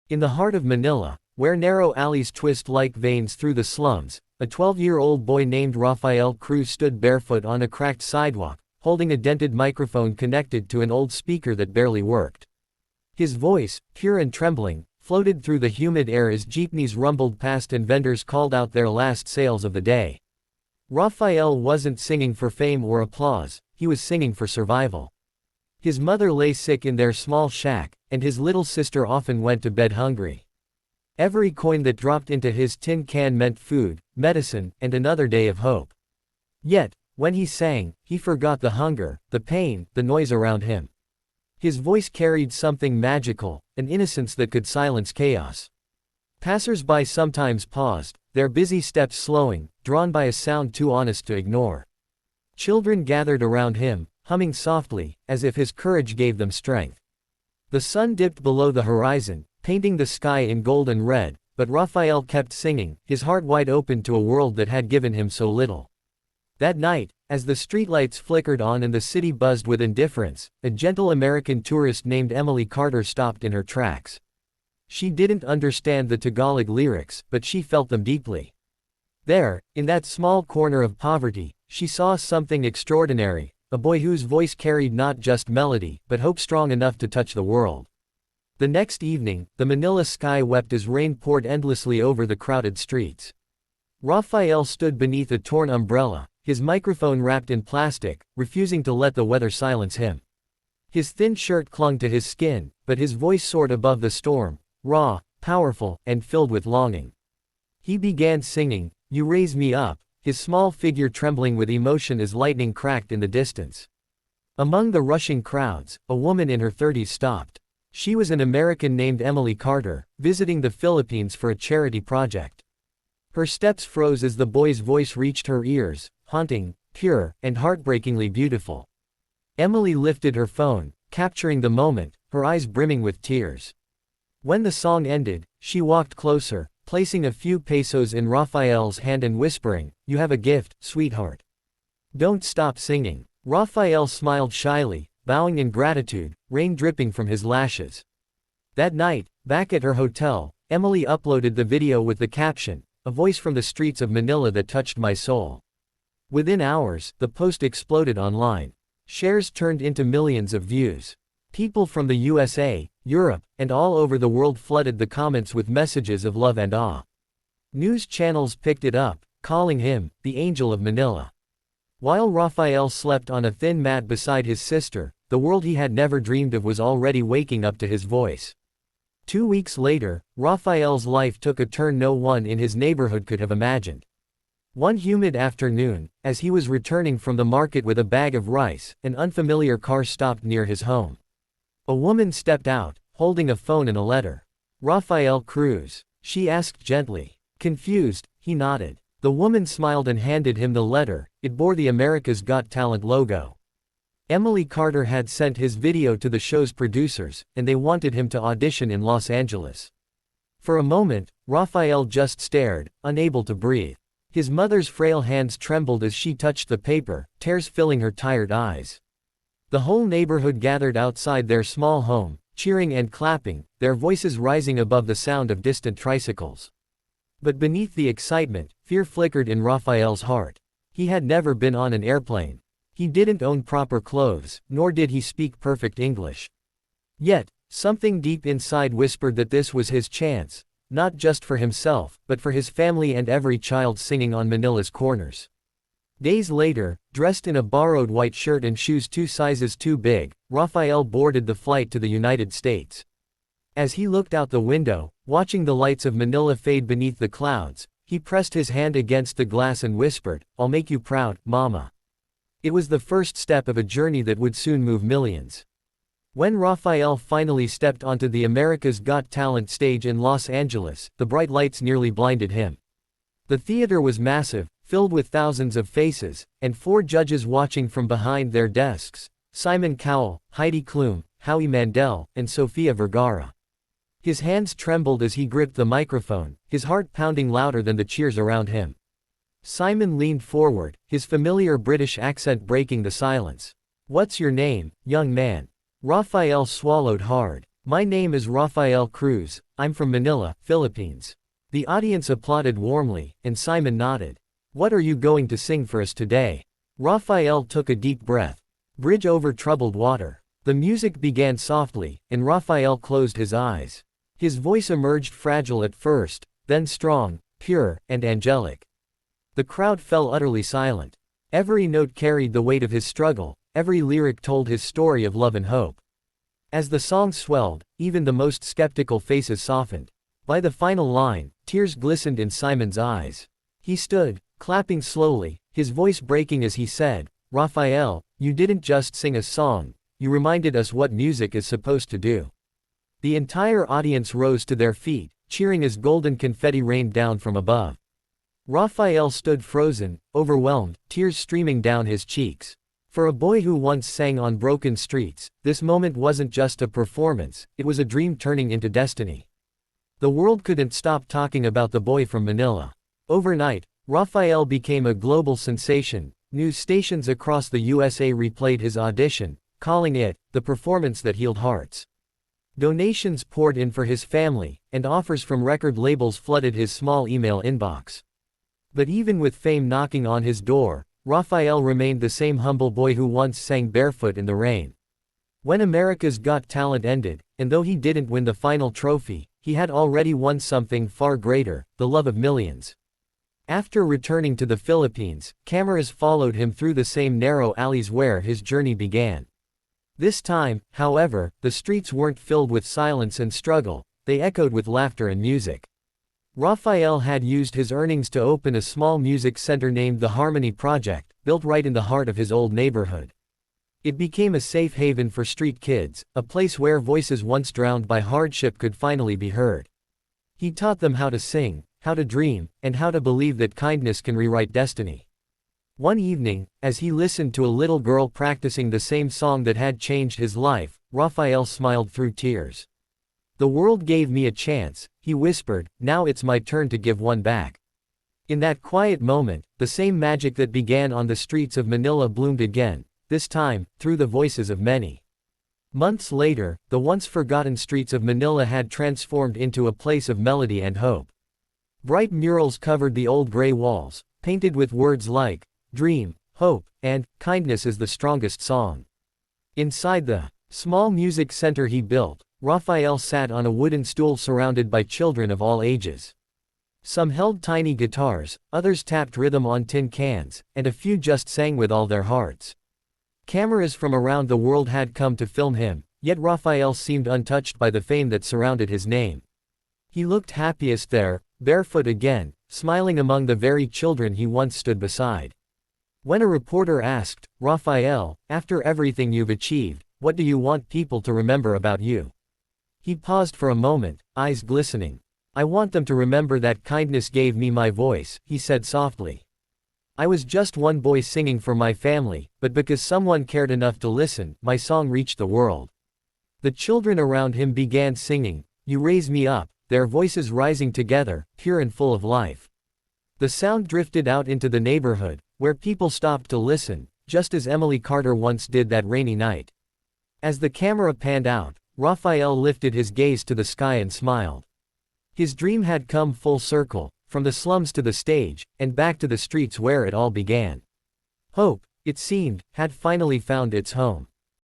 In the heart of Manila, where narrow alleys twist like veins through the slums, a 12-year-old boy named Rafael Cruz stood barefoot on a cracked sidewalk, holding a dented microphone connected to an old speaker that barely worked. His voice, pure and trembling, floated through the humid air as jeepneys rumbled past and vendors called out their last sales of the day. Rafael wasn't singing for fame or applause, he was singing for survival. His mother lay sick in their small shack, and his little sister often went to bed hungry. Every coin that dropped into his tin can meant food, medicine, and another day of hope. Yet, when he sang, he forgot the hunger, the pain, the noise around him. His voice carried something magical, an innocence that could silence chaos. Passers-by sometimes paused, their busy steps slowing, drawn by a sound too honest to ignore. Children gathered around him, humming softly, as if his courage gave them strength. The sun dipped below the horizon, painting the sky in gold and red, but Rafael kept singing, his heart wide open to a world that had given him so little. That night, as the streetlights flickered on and the city buzzed with indifference, a gentle American tourist named Emily Carter stopped in her tracks. She didn't understand the Tagalog lyrics, but she felt them deeply. There, in that small corner of poverty, she saw something extraordinary, a boy whose voice carried not just melody, but hope strong enough to touch the world. The next evening, the Manila sky wept as rain poured endlessly over the crowded streets. Rafael stood beneath a torn umbrella, his microphone wrapped in plastic, refusing to let the weather silence him. His thin shirt clung to his skin, but his voice soared above the storm, raw, powerful, and filled with longing. He began singing, "You Raise Me Up," his small figure trembling with emotion as lightning cracked in the distance. Among the rushing crowds, a woman in her 30s stopped. She was an American named Emily Carter, visiting the Philippines for a charity project. Her steps froze as the boy's voice reached her ears, haunting, pure, and heartbreakingly beautiful. Emily lifted her phone, capturing the moment, her eyes brimming with tears. When the song ended, she walked closer, placing a few pesos in Rafael's hand and whispering, "You have a gift, sweetheart. Don't stop singing." Rafael smiled shyly, bowing in gratitude, rain dripping from his lashes. That night, back at her hotel, Emily uploaded the video with the caption, "A voice from the streets of Manila that touched my soul." Within hours, the post exploded online. Shares turned into millions of views. People from the USA, Europe, and all over the world flooded the comments with messages of love and awe. News channels picked it up, calling him the Angel of Manila. While Rafael slept on a thin mat beside his sister, the world he had never dreamed of was already waking up to his voice. 2 weeks later, Rafael's life took a turn no one in his neighborhood could have imagined. One humid afternoon, as he was returning from the market with a bag of rice, an unfamiliar car stopped near his home. A woman stepped out, holding a phone and a letter. "Rafael Cruz?" she asked gently. Confused, he nodded. The woman smiled and handed him the letter. It bore the America's Got Talent logo. Emily Carter had sent his video to the show's producers, and they wanted him to audition in Los Angeles. For a moment, Rafael just stared, unable to breathe. His mother's frail hands trembled as she touched the paper, tears filling her tired eyes. The whole neighborhood gathered outside their small home, cheering and clapping, their voices rising above the sound of distant tricycles. But beneath the excitement, fear flickered in Rafael's heart. He had never been on an airplane. He didn't own proper clothes, nor did he speak perfect English. Yet, something deep inside whispered that this was his chance, not just for himself, but for his family and every child singing on Manila's corners. Days later, dressed in a borrowed white shirt and shoes 2 sizes too big, Rafael boarded the flight to the United States. As he looked out the window, watching the lights of Manila fade beneath the clouds, he pressed his hand against the glass and whispered, "I'll make you proud, Mama." It was the first step of a journey that would soon move millions. When Rafael finally stepped onto the America's Got Talent stage in Los Angeles, the bright lights nearly blinded him. The theater was massive, filled with thousands of faces, and 4 judges watching from behind their desks: Simon Cowell, Heidi Klum, Howie Mandel, and Sofia Vergara. His hands trembled as he gripped the microphone, his heart pounding louder than the cheers around him. Simon leaned forward, his familiar British accent breaking the silence. "What's your name, young man?" Rafael swallowed hard. My name is Rafael Cruz, I'm from Manila, Philippines. The audience applauded warmly, and Simon nodded. What are you going to sing for us today? Rafael took a deep breath. Bridge over troubled water. The music began softly, and Rafael closed his eyes. His voice emerged fragile at first, then strong, pure, and angelic. The crowd fell utterly silent. Every note carried the weight of his struggle, every lyric told his story of love and hope. As the song swelled, even the most skeptical faces softened. By the final line, tears glistened in Simon's eyes. He stood, clapping slowly, his voice breaking as he said, "Rafael, you didn't just sing a song, you reminded us what music is supposed to do." The entire audience rose to their feet, cheering as golden confetti rained down from above. Rafael stood frozen, overwhelmed, tears streaming down his cheeks. For a boy who once sang on broken streets, this moment wasn't just a performance, it was a dream turning into destiny. The world couldn't stop talking about the boy from Manila. Overnight, Rafael became a global sensation. News stations across the USA replayed his audition, calling it the performance that healed hearts. Donations poured in for his family, and offers from record labels flooded his small email inbox. But even with fame knocking on his door, Rafael remained the same humble boy who once sang barefoot in the rain. When America's Got Talent ended, and though he didn't win the final trophy, he had already won something far greater, the love of millions. After returning to the Philippines, cameras followed him through the same narrow alleys where his journey began. This time, however, the streets weren't filled with silence and struggle, they echoed with laughter and music. Rafael had used his earnings to open a small music center named the Harmony Project, built right in the heart of his old neighborhood. It became a safe haven for street kids, a place where voices once drowned by hardship could finally be heard. He taught them how to sing, how to dream, and how to believe that kindness can rewrite destiny. One evening, as he listened to a little girl practicing the same song that had changed his life, Rafael smiled through tears. "The world gave me a chance," he whispered, "now it's my turn to give one back." In that quiet moment, the same magic that began on the streets of Manila bloomed again, this time, through the voices of many. Months later, the once forgotten streets of Manila had transformed into a place of melody and hope. Bright murals covered the old gray walls, painted with words like, "Dream, hope," and "Kindness is the strongest song." Inside the small music center he built, Rafael sat on a wooden stool surrounded by children of all ages. Some held tiny guitars, others tapped rhythm on tin cans, and a few just sang with all their hearts. Cameras from around the world had come to film him, yet Rafael seemed untouched by the fame that surrounded his name. He looked happiest there, barefoot again, smiling among the very children he once stood beside. When a reporter asked, "Rafael, after everything you've achieved, what do you want people to remember about you?" He paused for a moment, eyes glistening. "I want them to remember that kindness gave me my voice," he said softly. "I was just one boy singing for my family, but because someone cared enough to listen, my song reached the world." The children around him began singing, "You Raise Me Up," their voices rising together, pure and full of life. The sound drifted out into the neighborhood, where people stopped to listen, just as Emily Carter once did that rainy night. As the camera panned out, Rafael lifted his gaze to the sky and smiled. His dream had come full circle, from the slums to the stage, and back to the streets where it all began. Hope, it seemed, had finally found its home.